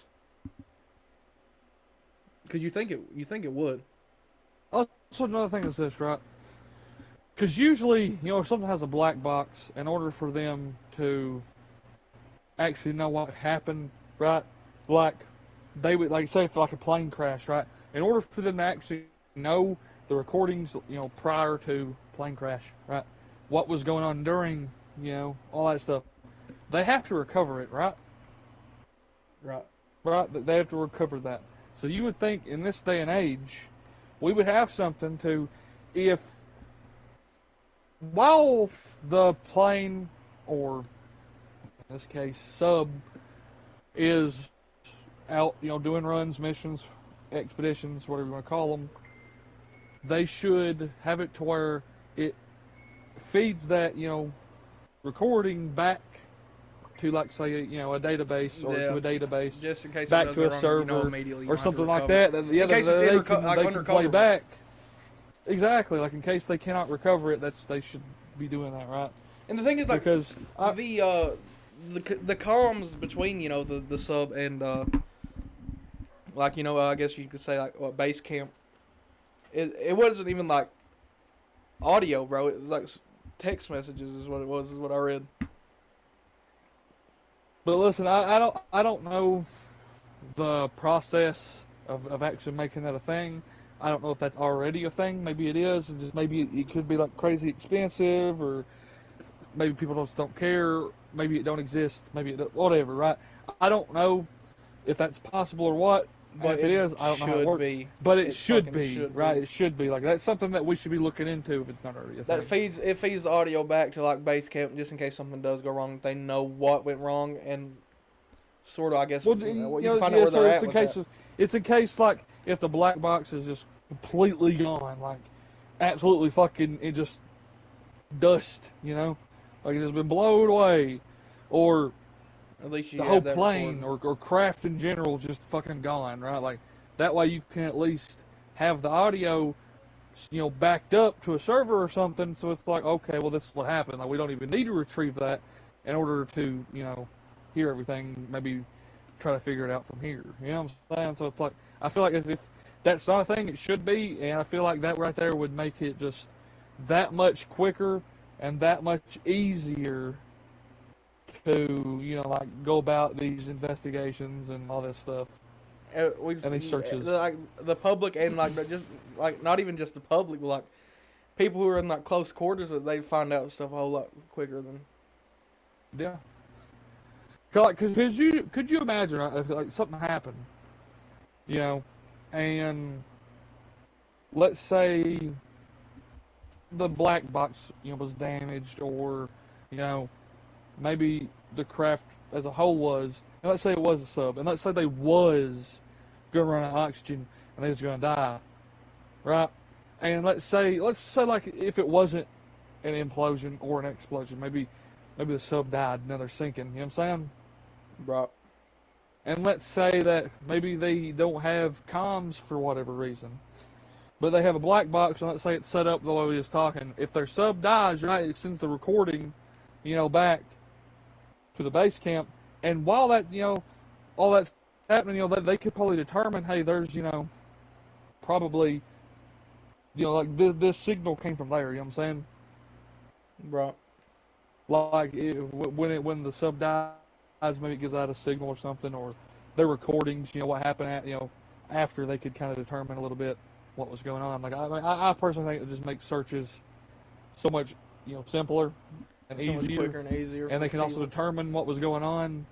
Because you think it would. Also, another thing is this, right? Because usually, if something has a black box, in order for them to actually know what happened, right? Like, they would, like, say for like a plane crash, right? In order for them to actually know the recordings, prior to plane crash, right? What was going on during, all that stuff. They have to recover it, right? Right, they have to recover that. So you would think in this day and age, we would have something to, if while the plane, or in this case sub, is out, doing runs, missions, expeditions, whatever you want to call them, they should have it to where it feeds that, recording back to, like, say, a database, or to Yeah, a database, just in case something back does to go a wrong, you know server immediately. You or don't have to something like recover. that. Yeah, In case it's they can like they can play unrecoverable. back. Exactly, like in case they cannot recover it, they should be doing that, right? And the thing is, like, Because the comms between the sub and like I guess you could say like what base camp. It wasn't even like audio, bro. It was like text messages is what it was. Is what I read. but listen, I don't know the process of actually making that a thing. I don't know if that's already a thing. Maybe it is, and just maybe it could be like crazy expensive, or maybe people just don't care. Maybe it don't exist. Maybe it whatever, right? I don't know if that's possible or what. And But if it it is, I don't know how it should works. be. But it It should fucking be, should right? be. It should be. Like, that's something that we should be looking into if it's not already a That thing. feeds the audio back to like base camp just in case something does go wrong. They know what went wrong and sort of I guess Well, you can find out yeah. where So they're at with that. it's in case, like, if the black box is just completely gone, like absolutely fucking, it just dust, like it's just been blown away, or At least the you whole have that plane, recording. or craft in general just fucking gone, right? Like, that way you can at least have the audio, backed up to a server or something, so it's like, okay, well, this is what happened. Like, we don't even need to retrieve that in order to, hear everything, maybe try to figure it out from here. You know what I'm saying? So it's like, I feel like if that's not a thing, it should be, and I feel like that right there would make it just that much quicker and that much easier to, like, go about these investigations and all this stuff and these searches. Like the public and like just like not even just the public, but like people who are in like close quarters, but they find out stuff a whole lot quicker than. Yeah. Because could you imagine, right, if like something happened, you know, and let's say the black box, was damaged, or, you know, maybe the craft as a whole was, and let's say it was a sub, and let's say they was gonna run out of oxygen and they was gonna die, right? And let's say like if it wasn't an implosion or an explosion, maybe the sub died, now they're sinking. You know what I'm saying? Right. And let's say that maybe they don't have comms for whatever reason, but they have a black box, and let's say it's set up the way we was talking. If their sub dies, right, it sends the recording, back to the base camp. And while that, all that's happening, they could probably determine, hey, there's, probably, like this signal came from there. You know what I'm saying? Right. Like when the sub dies, maybe it gives out a signal or something, or their recordings, what happened after, they could kind of determine a little bit what was going on. Like, I personally think it just makes searches so much, simpler and So much easier, quicker and easier. and For they can also people. determine what was going on.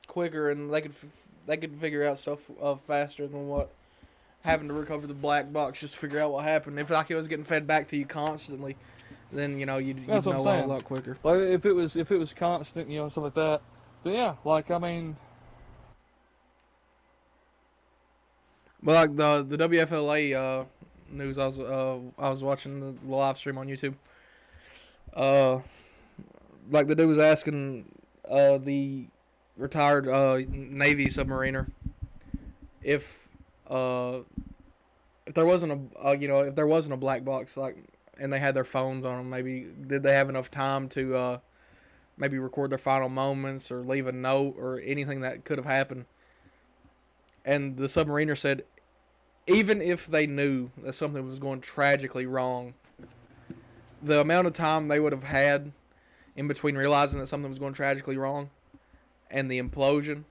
Quicker, and they could figure out stuff faster than what having to recover the black box just to figure out what happened. If like it was getting fed back to you constantly, then you'd That's what know I'm a saying. lot quicker. Like, if it was constant, stuff like that, then yeah, like, I mean, But like the WFLA news, I was watching the live stream on YouTube. Uh, like the dude was asking the retired Navy submariner if uh if there wasn't if there wasn't a black box, like, and they had their phones on them, maybe did they have enough time to maybe record their final moments or leave a note or anything that could have happened. And the submariner said even if they knew that something was going tragically wrong, the amount of time they would have had in between realizing that something was going tragically wrong and the implosion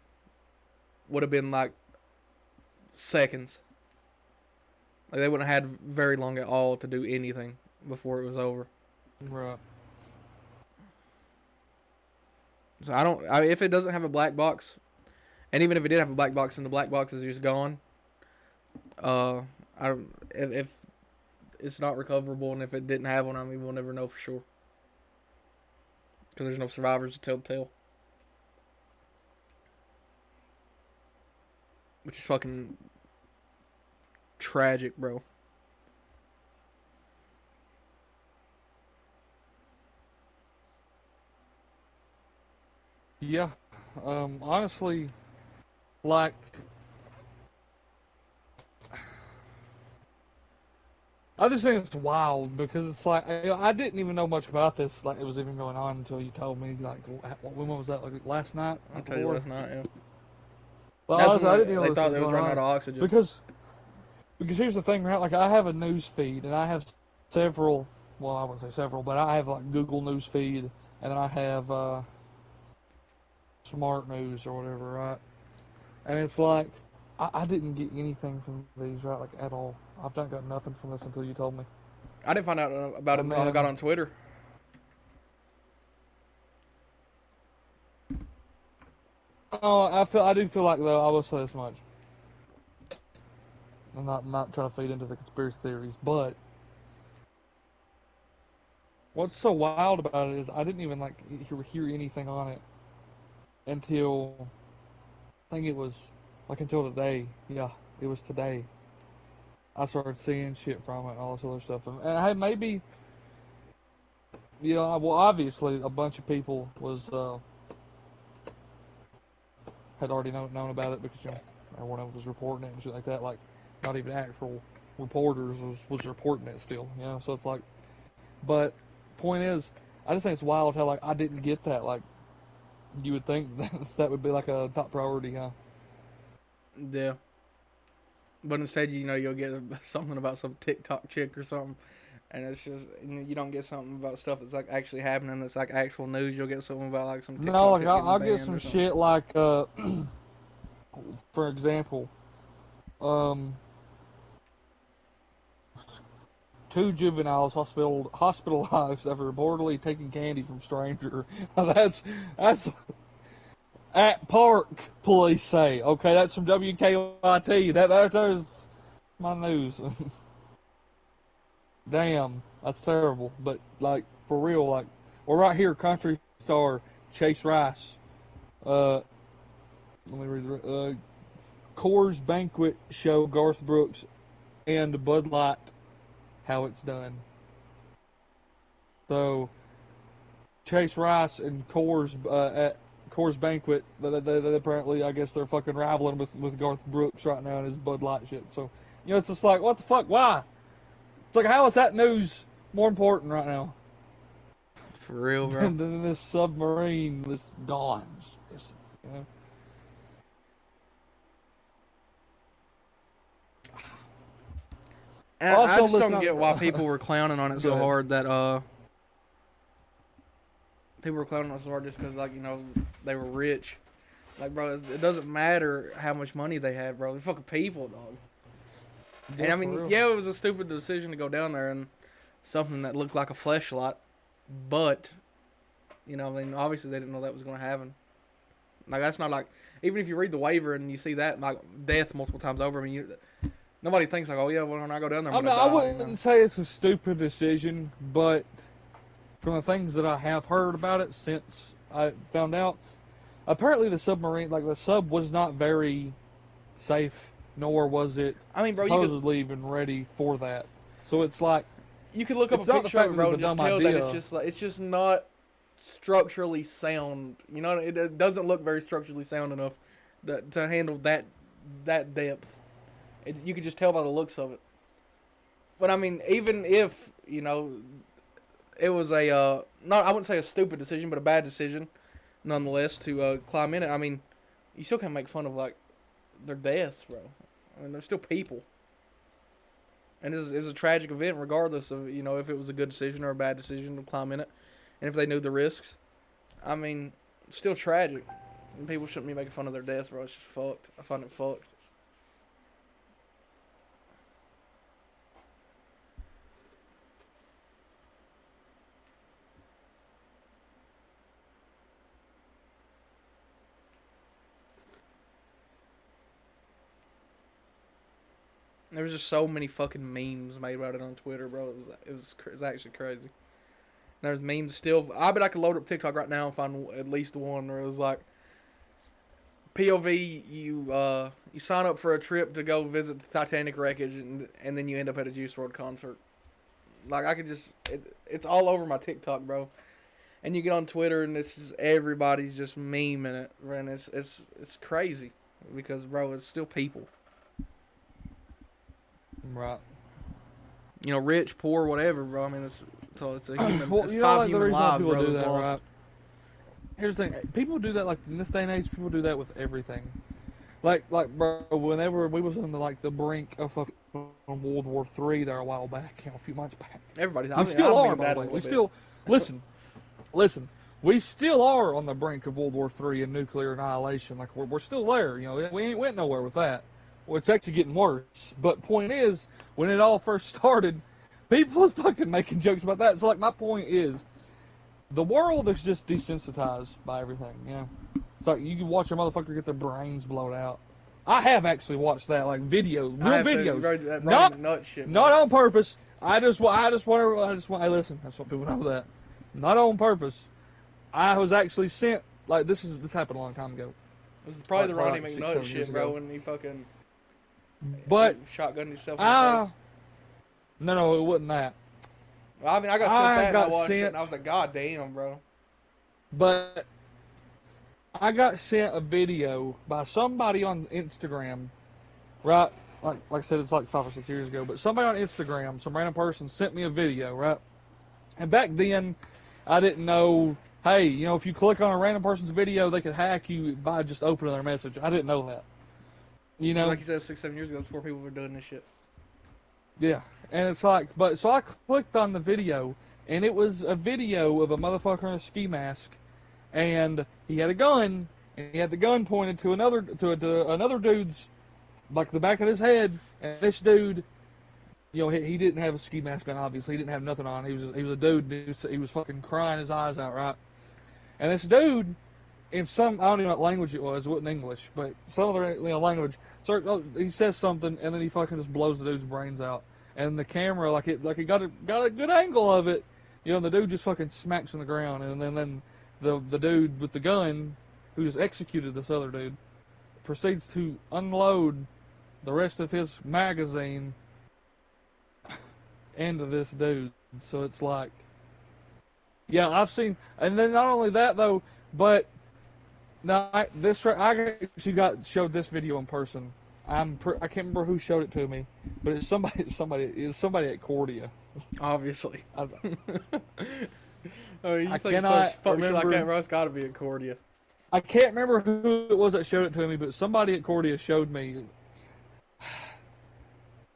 would have been like seconds. Like they wouldn't have had very long at all to do anything before it was over. right. So if it doesn't have a black box, and even if it did have a black box and the black box is just gone, I don't if it's not recoverable, and if it didn't have one, I mean, we'll never know for sure because there's no survivors to tell the tale, which is fucking tragic, bro. Yeah. Honestly, like, I just think it's wild because it's like I didn't even know much about this, like it was even going on until you told me. Like, when was that? Like last night, I'll night tell you before. last night, yeah. But That's honestly, I didn't when even they know this thought was they was going running out on of oxygen. because here's the thing, right? Like I have a news feed and I have several. Well, I wouldn't say several, but I have like Google News feed and then I have Smart News or whatever, right? And it's like I didn't get anything from these, right? Like at all. I've not got nothing from this until you told me. I didn't find out about it And until I got then on Twitter. I do feel like though I will say this much. I'm not trying to feed into the conspiracy theories, but what's so wild about it is I didn't even like hear anything on it until I think it was like until today. Yeah, it was today. I started seeing shit from it and all this other stuff. And hey, maybe well, obviously a bunch of people was had already known about it because everyone else was reporting it and shit like that. Like not even actual reporters was reporting it still. So it's like, but point is, I just think it's wild how like I didn't get that. Like you would think that would be like a top priority, huh? Yeah. But instead, you'll get something about some TikTok chick or something, and it's just you don't get something about stuff that's like actually happening. That's like actual news. You'll get something about like some No, TikTok like chick getting I'll get banned some or something. shit like for example, um, two juveniles hospitalized after reportedly taking candy from stranger. That's at park. Police say. Okay, that's from WKYT. There's my news. Damn, that's terrible. But like for real, like we're right here. Country star Chase Rice. Uh, let me read. Coors Banquet show Garth Brooks and Bud Light how it's done. So Chase Rice and Coors at Coors Banquet, they apparently, I guess they're fucking rivaling with Garth Brooks right now and his Bud Light shit. So it's just like, what the fuck? Why? It's like, how is that news more important right now For real, bro. than this submarine, this gone? You know? And I Also, just don't listen. get why people were clowning on it Go so ahead. hard that people were clowning on it so hard just because like they were rich. Like, bro, it doesn't matter how much money they had, bro. They're fucking people, dog. And Yeah, I for mean, real. yeah, it was a stupid decision to go down there and something that looked like a fleshlight, but I mean, obviously they didn't know that was going to happen. Like, that's not like, even if you read the waiver and you see that like death multiple times over, I mean, nobody thinks like, oh yeah, well when I go down there, I I'm mean, gonna I die. wouldn't say it's a stupid decision, but from the things that I have heard about it since I found out, apparently the submarine, like the sub, was not very safe, nor was it I mean, bro, supposedly even ready for that. So it's like, you could look up a it's not the picture of fact it, that it's bro, a and just dumb tell that idea. it's just not structurally sound. It doesn't look very structurally sound enough to handle that depth. You could just tell by the looks of it. But I mean, even if it was a not I wouldn't say a stupid decision, but a bad decision nonetheless to climb in it. I mean, you still can't make fun of like their deaths, bro. I mean, they're still people, and it's a tragic event, regardless of if it was a good decision or a bad decision to climb in it, and if they knew the risks. I mean, it's still tragic. And people shouldn't be making fun of their deaths, bro. It's just fucked. I find it fucked. There was just so many fucking memes made about it on Twitter, bro. It was actually crazy. There's memes still. I bet I could load up TikTok right now and find at least one where it was like, POV, you sign up for a trip to go visit the Titanic wreckage, and then you end up at a Juice WRLD concert. Like, I could just, it's all over my TikTok, bro. And you get on Twitter, and it's just, everybody's just memeing it, and it's crazy because, bro, it's still people. Right. You know, rich, poor, whatever, bro. I mean, it's a human. Well, it's you know, five like the human reason why lives, people bro. do That's that, lost. right? Here's the thing: people do that, like in this day and age. People do that with everything. Like, bro, whenever we was on the brink of fucking World War III there a while back, a few months back. Everybody's. We still are, by the way. We still listen. We still are on the brink of World War III and nuclear annihilation. Like we're still there. You know, we ain't went nowhere with that. Well, it's actually getting worse. But point is, when it all first started, people was fucking making jokes about that. So like, my point is, the world is just desensitized by everything. You know, it's like you can watch a motherfucker get their brains blown out. I have actually watched that, like real videos, not on purpose. I just want. Hey, listen, I just want people to know that, not on purpose. I was actually sent, like, this happened a long time ago. It was probably the Ronnie like McNutt shit, bro, when he fucking shotgunned himself in the face. No, it wasn't that. Well, I mean, I got sent that and I watched it and I was like, God damn, bro. But I got sent a video by somebody on Instagram, right? Like I said, it's like 5 or 6 years ago. But somebody on Instagram, some random person, sent me a video, right? And back then, I didn't know, hey, you know, if you click on a random person's video, they could hack you by just opening their message. I didn't know that. You know? Like you said, 6, 7 years ago, before people were doing this shit. Yeah. And it's like, so I clicked on the video, and it was a video of a motherfucker in a ski mask, and he had a gun, and he had the gun pointed to another dude's, like, the back of his head, and this dude, you know, he didn't have a ski mask on, obviously. He didn't have nothing on. He was a dude. He was fucking crying his eyes out, right? And this dude, in some, I don't even know what language it wasn't English, but some other language. So he says something, and then he fucking just blows the dude's brains out. And the camera, like it got a good angle of it, you know. And the dude just fucking smacks on the ground, and then the dude with the gun, who just executed this other dude, proceeds to unload the rest of his magazine into this dude. So it's like, yeah, I've seen, and then not only that though, but now I actually showed this video in person. I can't remember who showed it to me, but it's somebody at Cordia. Obviously. I mean, I cannot shit remember. like that, bro. It's gotta be at Cordia. I can't remember who it was that showed it to me, but somebody at Cordia showed me.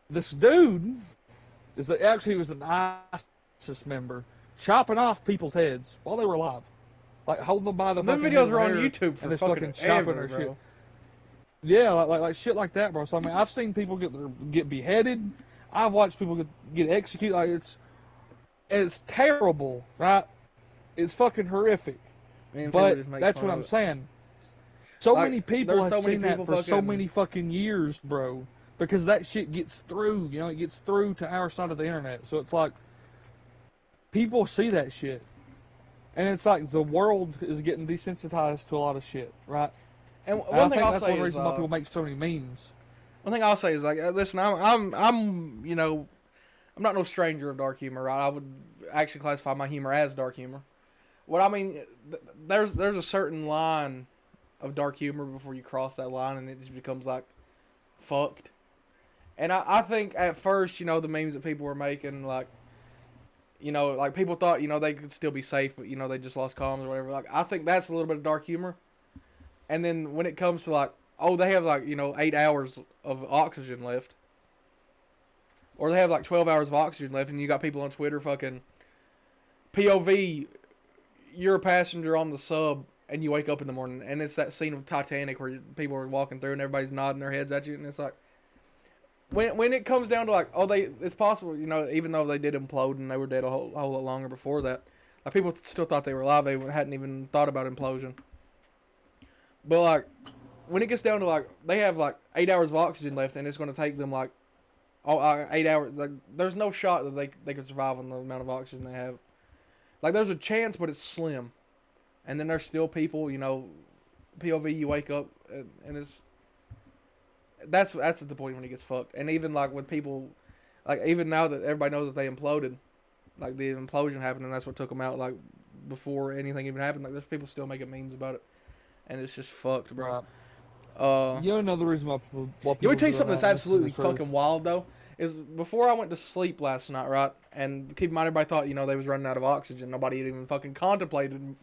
This dude was an ISIS member chopping off people's heads while they were alive, like holding them by the fucking head. Them videos are on YouTube for and it's fucking chopping ever, their bro. shit. Yeah, like shit like that, bro. So I mean, I've seen people get beheaded. I've watched people get executed. Like it's terrible, right? It's fucking horrific. Man, but that's what I'm saying. So many people have seen that for so many fucking years, bro. Because that shit gets through, you know, it gets through to our side of the internet. So it's like, people see that shit. And it's like, the world is getting desensitized to a lot of shit, right? And one thing I'll say is, that's one reason why people make so many memes. One thing I'll say is, like, listen, I'm you know, I'm not no stranger of dark humor, right? I would actually classify my humor as dark humor. What I mean, there's a certain line of dark humor before you cross that line, and it just becomes like fucked. And I think at first, you know, the memes that people were making, like, you know, like people thought, you know, they could still be safe, but you know, they just lost comms or whatever. Like, I think that's a little bit of dark humor. And then when it comes to like, oh, they have like, you know, 8 hours of oxygen left, or they have like 12 hours of oxygen left, and you got people on Twitter fucking POV, you're a passenger on the sub, and you wake up in the morning, and it's that scene of Titanic where people are walking through and everybody's nodding their heads at you, and it's like, when it comes down to like, oh, it's possible, you know, even though they did implode and they were dead a whole lot longer before that, like people still thought they were alive. They hadn't even thought about implosion. But like, when it gets down to like, they have like 8 hours of oxygen left, and it's going to take them like Oh, 8 hours. Like, there's no shot that they could survive on the amount of oxygen they have. Like, there's a chance, but it's slim. And then there's still people, POV. You wake up and it's that's at the point when he gets fucked. And even like with people, like even now that everybody knows that they imploded, like the implosion happened, and that's what took them out. Like before anything even happened, like there's people still making memes about it, and it's just fucked, bro. Right. Uh, You know another reason why you people want to tell you do something that's that, and this is the absolutely truth. fucking wild though? Is before I went to sleep last night, right? And keep in mind, everybody thought they was running out of oxygen. Nobody had even fucking contemplated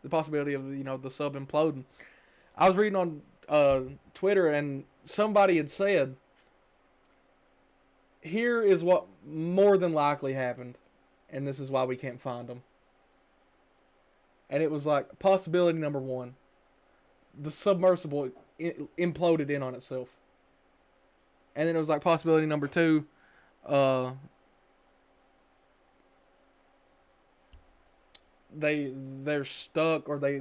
the possibility of the sub imploding. I was reading on Twitter, and somebody had said, "Here is what more than likely happened, and this is why we can't find them." And it was like possibility number one: the submersible imploded in on itself. And then it was like possibility number two: uh, they're stuck, or they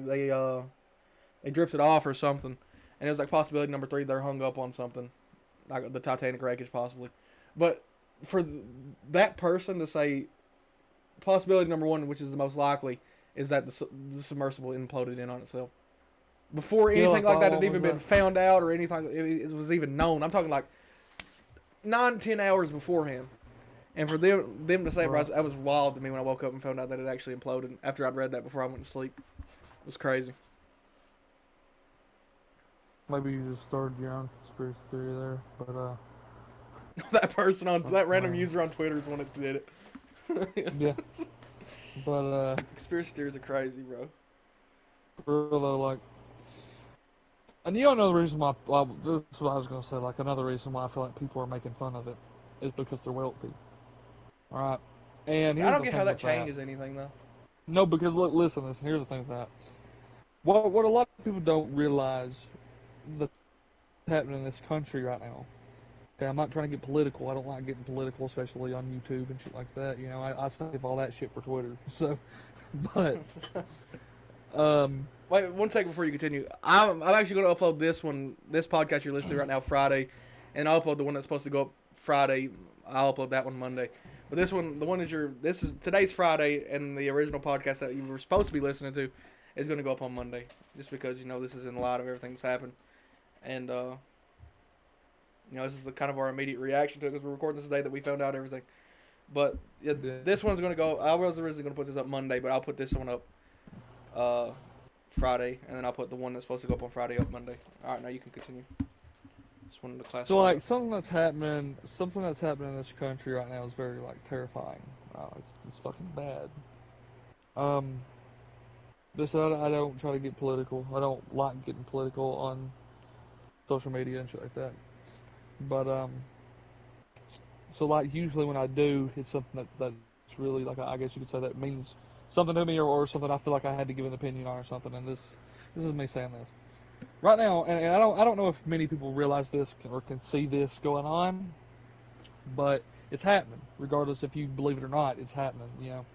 drifted off or something. And it was like possibility number three: they're hung up on something, like the Titanic wreckage possibly. But for that person to say possibility number one, which is the most likely, is that the submersible imploded in on itself before You know, anything like like why that had what even was been that? found out or anything it was even known. I'm talking like 9-10 hours beforehand. And for them to say, bro, Right. that was wild to me when I woke up and found out that it actually imploded after I'd read that before I went to sleep. It was crazy. Maybe you just started your own conspiracy theory there, but That random man, user on Twitter is the one that did it. yeah. But Conspiracy theories are crazy, bro. for real though, like, and you don't know the reason why. Well, this is what I was gonna say. Like another reason why I feel like people are making fun of it is because they're wealthy. All right. And I here's don't the get how thing that with that. changes anything though. No, because look, listen, listen. Here's the thing with that. What a lot of people don't realize that's happening in this country right now. Okay, I'm not trying to get political. I don't like getting political, especially on YouTube and shit like that. You know, I save all that shit for Twitter. So, but um, Wait, 1 second before you continue. I'm actually going to upload this podcast you're listening to right now, Friday, and I'll upload the one that's supposed to go up Friday. I'll upload that one Monday. But this one, the one that this is today's Friday, and the original podcast that you were supposed to be listening to is going to go up on Monday, just because this is in light of everything that's happened, and this is kind of our immediate reaction to it because we're recording this day that we found out everything. But yeah, yeah. this one's going to go. I was originally going to put this up Monday, but I'll put this one up uh, Friday, and then I'll put the one that's supposed to go up on Friday up Monday. All right, now you can continue. Just wanted to classify. So like something that's happening in this country right now is very like terrifying. It's fucking bad. Um, this I don't try to get political. I don't like getting political on social media and shit like that. But so like usually when I do, it's something that's really like I guess you could say that means something to me, or something I feel like I had to give an opinion on or something. And this is me saying this right now, and I don't know if many people realize this or can see this going on, but it's happening. Regardless if you believe it or not, it's happening. You know.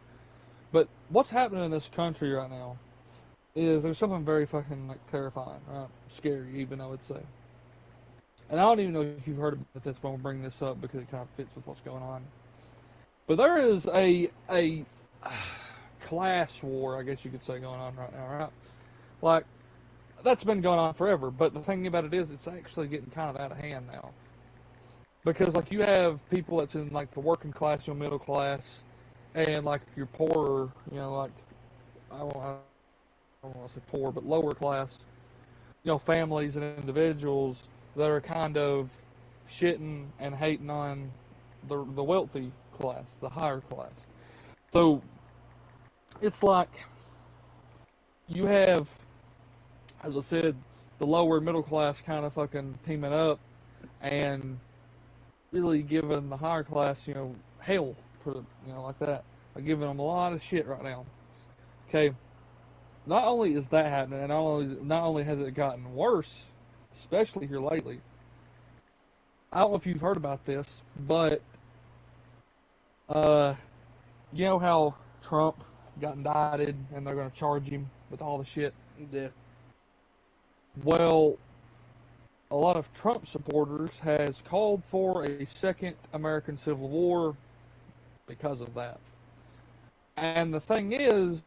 But what's happening in this country right now is there's something very fucking like terrifying, right? Scary, even I would say. And I don't even know if you've heard about this, but I'm gonna bring this up because it kind of fits with what's going on. But there is a class war, I guess you could say, going on right now, right? Like that's been going on forever. But the thing about it is, it's actually getting kind of out of hand now. Because like you have people that's in like the working class, your middle class, and like your poorer, like I don't want to say poor, but lower class, families and individuals that are kind of shitting and hating on the wealthy class, the higher class. So it's like you have, as I said, the lower middle class kind of fucking teaming up and really giving the higher class, hell, put it, like that, like giving them a lot of shit right now. Okay, not only is that happening, and not only has it gotten worse, especially here lately. I don't know if you've heard about this, but uh, you know how Trump got indicted and they're going to charge him with all the shit. Yeah. Well, a lot of Trump supporters has called for a second American Civil War because of that. And the thing is,